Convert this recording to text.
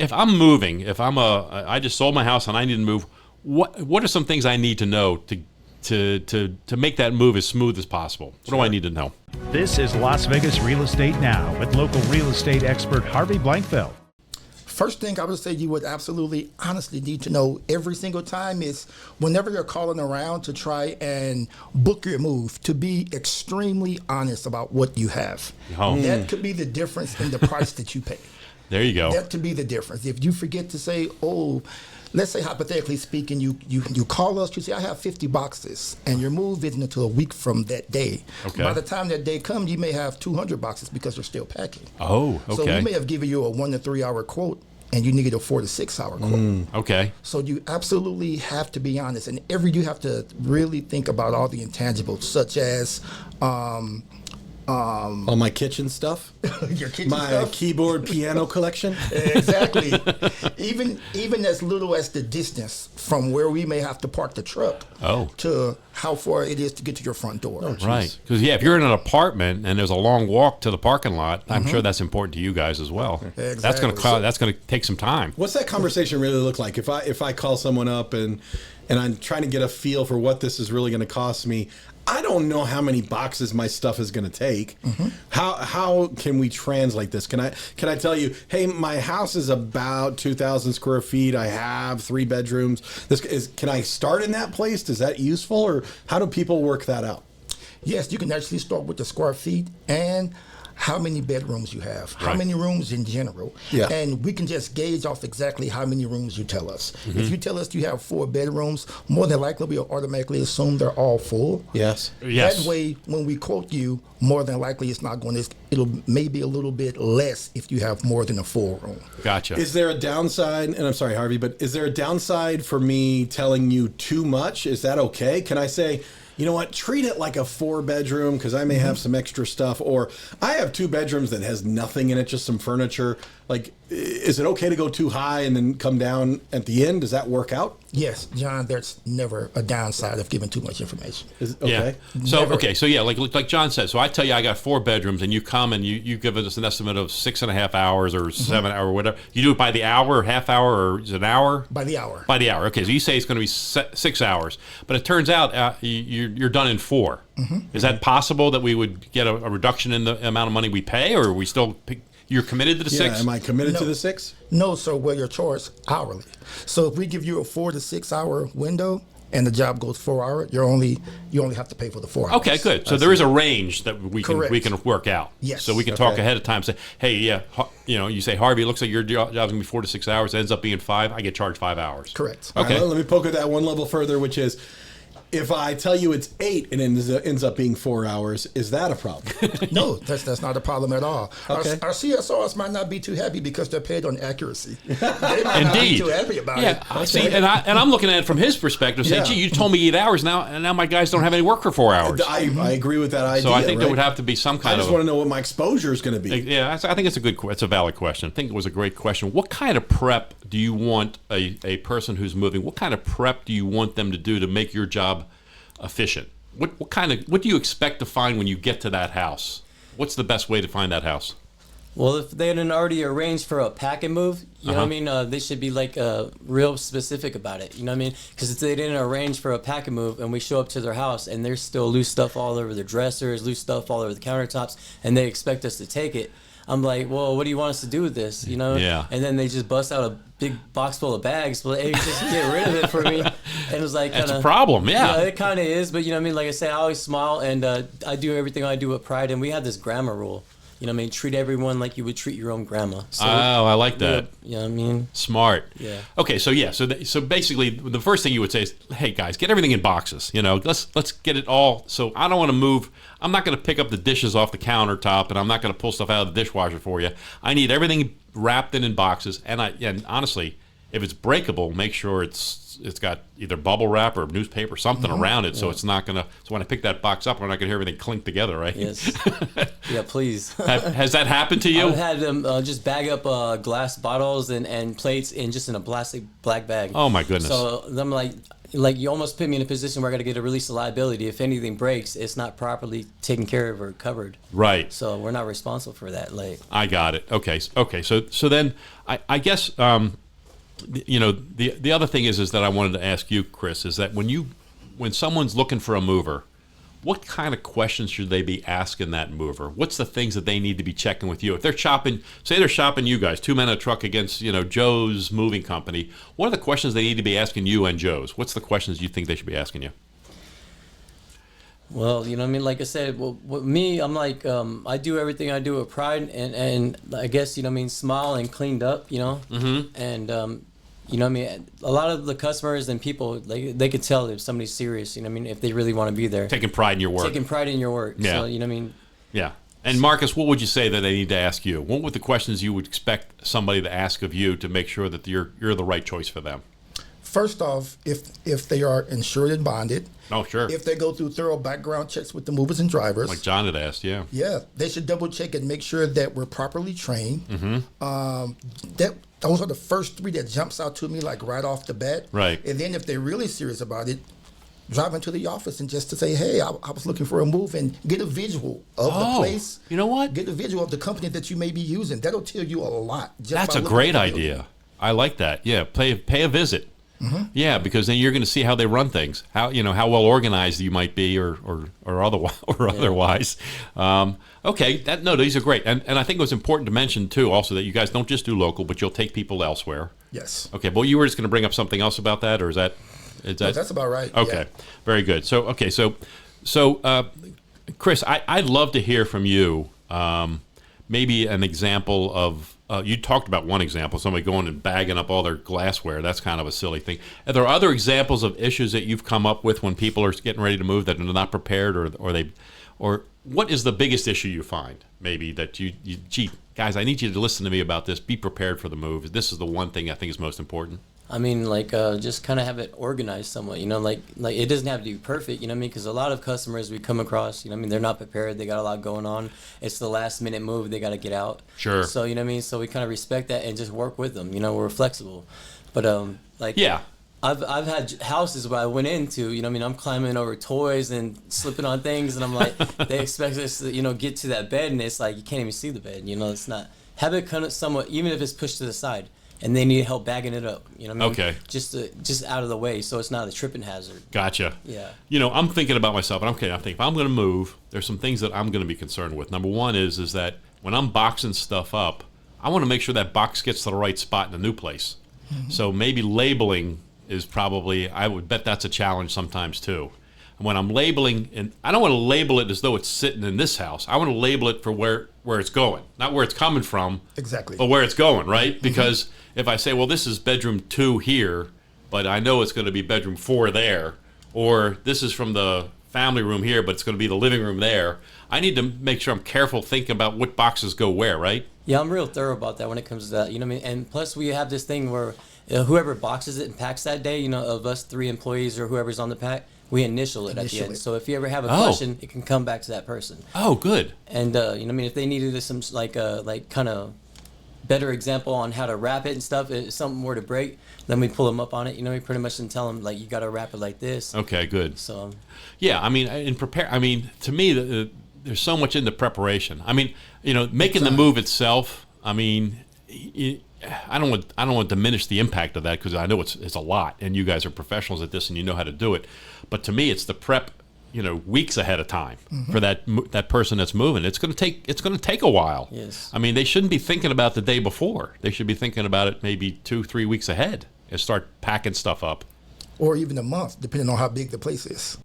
if I'm moving, I just sold my house and I need to move, what are some things I need to know to make that move as smooth as possible? What do I need to know? This is Las Vegas Real Estate Now with local real estate expert Harvey Blankfeld. First thing I would say you would absolutely honestly need to know every single time is whenever you're calling around to try and book your move, to be extremely honest about what you have. That could be the difference in the price that you pay. There you go. That could be the difference. If you forget to say, let's say hypothetically speaking, you call us, you say, I have 50 boxes, and your move isn't until a week from that day. Okay. By the time that day comes, you may have 200 boxes because you're still packing. Oh, okay. So we may have given you a 1 to 3 hour quote, and you needed a 4 to 6 hour quote. Okay. So you absolutely have to be honest, and you have to really think about all the intangibles, such as all my kitchen stuff, your kitchen my stuff. keyboard, piano collection. Exactly. even as little as the distance from where we may have to park the truck to how far it is to get to your front door. Right. Because if you're in an apartment and there's a long walk to the parking lot, I'm sure that's important to you guys as well. Exactly. That's going to take some time. What's that conversation really look like? If I call someone up and I'm trying to get a feel for what this is really going to cost me, I don't know how many boxes my stuff is going to take. How can we translate this? Can I tell you, hey, my house is about 2,000 square feet. I have 3 bedrooms. Can I start in that place? Is that useful, or how do people work that out? Yes, you can actually start with the square feet and how many bedrooms you have, how many rooms in general. Yeah. And we can just gauge off exactly how many rooms you tell us. If you tell us you have 4 bedrooms, more than likely we'll automatically assume they're all full. Yes. That way, when we quote you, more than likely it's not going to, it'll maybe a little bit less if you have more than a full room. Gotcha. Is there a downside, and I'm sorry, Harvey, but is there a downside for me telling you too much? Is that okay? Can I say, you know what, treat it like a 4-bedroom because I may have some extra stuff, or I have 2 bedrooms that has nothing in it, just some furniture. Like, is it okay to go too high and then come down at the end? Does that work out? Yes, John, there's never a downside of giving too much information. Okay. Yeah. So like John said, so I tell you I got 4 bedrooms, and you come and you give us an estimate of 6.5 hours or 7 hours or whatever. You do it by the hour, or half hour, or is it an hour? By the hour. By the hour. Okay, so you say it's going to be 6 hours, but it turns out you're done in 4. Is that possible that we would get a reduction in the amount of money we pay, or are we still? You're committed to the 6? Am I committed to the 6? No, sir. Well, you're charged hourly. So if we give you a 4 to 6 hour window and the job goes 4 hours, you only have to pay for the 4 hours. Okay, good. So there is a range that we can work out. Yes. So we can talk ahead of time. Say, hey, you say, Harvey, it looks like your job's gonna be 4 to 6 hours. It ends up being 5. I get charged 5 hours. Correct. Okay. All right, let me poke at that one level further, which is, if I tell you it's 8 and it ends up being 4 hours, is that a problem? No, that's not a problem at all. Okay. Our CSRs might not be too happy because they're paid on accuracy. They might not be Indeed. too happy about it. Yeah, see, and I'm looking at it from his perspective, saying, "Gee, you told me 8 hours now, and now my guys don't have any work for 4 hours." I agree with that idea. So I think there right? would have to be some kind I just of. want to know what my exposure is going to be. Yeah, I think it's a valid question. I think it was a great question. What kind of prep do you want a person who's moving? What kind of prep do you want them to do to make your job efficient? What do you expect to find when you get to that house? What's the best way to find that house? Well, if they hadn't already arranged for a pack and move, you know what I mean? They should be like real specific about it. You know what I mean? Because if they didn't arrange for a pack and move and we show up to their house and there's still loose stuff all over their dressers, loose stuff all over the countertops, and they expect us to take it, I'm like, well, what do you want us to do with this? You know? Yeah. And then they just bust out a big box full of bags. But hey, just get rid of it for me. And it was like, That's a problem. Yeah. It kind of is. But you know what I mean? Like I said, I always smile and I do everything I do with pride. And we have this grammar rule. You know what I mean? Treat everyone like you would treat your own grandma. So, I like that. You know what I mean? Smart. Yeah. Okay, so so basically, the first thing you would say is, "Hey guys, get everything in boxes. You know, let's get it all. So I don't want to move. I'm not going to pick up the dishes off the countertop, and I'm not going to pull stuff out of the dishwasher for you. I need everything wrapped in boxes. And honestly, If it's breakable, make sure it's got either bubble wrap or newspaper, something around it, so it's not gonna. So when I pick that box up, we're not gonna hear everything clink together, right? Yes. Yeah, please. Has that happened to you? I've had them just bag up glass bottles and plates in a plastic black bag. Oh my goodness. So I'm like you almost put me in a position where I got to get a release of liability. If anything breaks, it's not properly taken care of or covered. Right. So we're not responsible for that. I got it. Okay. So then I guess the other thing is that I wanted to ask you, Chris, is that when someone's looking for a mover, what kind of questions should they be asking that mover? What's the things that they need to be checking with you? If they're shopping, say they're shopping you guys, 2 men in a truck against, Joe's moving company, what are the questions they need to be asking you and Joe's? What's the questions you think they should be asking you? Well, like I said, with me, I'm like, I do everything I do with pride and I guess, smile and cleaned up, Mm-hmm. and, a lot of the customers and people, they could tell if somebody's serious, if they really want to be there. Taking pride in your work. Taking pride in your work. Yeah. So, Yeah. And Marcus, what would you say that they need to ask you? What would the questions you would expect somebody to ask of you to make sure that you're the right choice for them? First off, if they are insured and bonded, Oh, sure. if they go through thorough background checks with the movers and drivers, Like John had asked, yeah. yeah, they should double check and make sure that we're properly trained. Mm-hmm. Those are the first three that jumps out to me like right off the bat. Right. And then if they're really serious about it, drive into the office and just to say, hey, I was looking for a move and get a visual of the place. You know what? Get a visual of the company that you may be using. That'll tell you a lot. Just That's by a looking great at the building. idea. I like that. Yeah, pay a visit. Mm-hmm. Yeah, because then you're going to see how they run things, how well organized you might be, or otherwise. Okay, these are great, and I think it was important to mention too, also that you guys don't just do local, but you'll take people elsewhere. Yes. Okay, but you were just going to bring up something else about that, or is that? No, that's about right. Okay, Yeah. very good. So Chris, I'd love to hear from you. Maybe an example of. You talked about one example, somebody going and bagging up all their glassware. That's kind of a silly thing. Are there other examples of issues that you've come up with when people are getting ready to move that are not prepared, or what is the biggest issue you find? Maybe that gee, guys, I need you to listen to me about this. Be prepared for the move. This is the one thing I think is most important. I mean, just kind of have it organized somewhat, like it doesn't have to be perfect, because a lot of customers we come across, they're not prepared. They got a lot going on. It's the last minute move. They got to get out. Sure. So, so we kind of respect that and just work with them. We're flexible. But, yeah. I've had houses where I went into, I'm climbing over toys and slipping on things, and I'm like, they expect us to, get to that bed, and it's like, you can't even see the bed, it's not. Have it kind of somewhat, even if it's pushed to the side. And they need help bagging it up. Okay. Just out of the way, so it's not a tripping hazard. Gotcha. Yeah. I'm thinking about myself, and I'm thinking if I'm going to move, there's some things that I'm going to be concerned with. Number one is that when I'm boxing stuff up, I want to make sure that box gets to the right spot in the new place. Mm-hmm. So maybe labeling is probably, I would bet that's a challenge sometimes too. And when I'm labeling, and I don't want to label it as though it's sitting in this house. I want to label it for where it's going, not where it's coming from. Exactly. But where it's going, right? Because if I say, well, this is bedroom 2 here, but I know it's going to be bedroom 4 there, or this is from the family room here, but it's going to be the living room there, I need to make sure I'm careful thinking about what boxes go where, right? Yeah, I'm real thorough about that when it comes to that. And plus we have this thing where whoever boxes it and packs that day, of us 3 employees or whoever's on the pack, we initial it at the end. So if you ever have a question, it can come back to that person. Oh, good. And if they needed some kind of better example on how to wrap it and stuff, if something were to break, then we pull them up on it. We pretty much didn't tell them you got to wrap it like this. Okay, good. So yeah, to me, there's so much into preparation. Making the move itself. I don't want to diminish the impact of that because I know it's a lot, and you guys are professionals at this and you know how to do it. But to me, it's the prep, weeks ahead of time for that person that's moving. It's going to take a while. Yes. They shouldn't be thinking about the day before. They should be thinking about it maybe 2-3 weeks ahead and start packing stuff up. Or even a month, depending on how big the place is.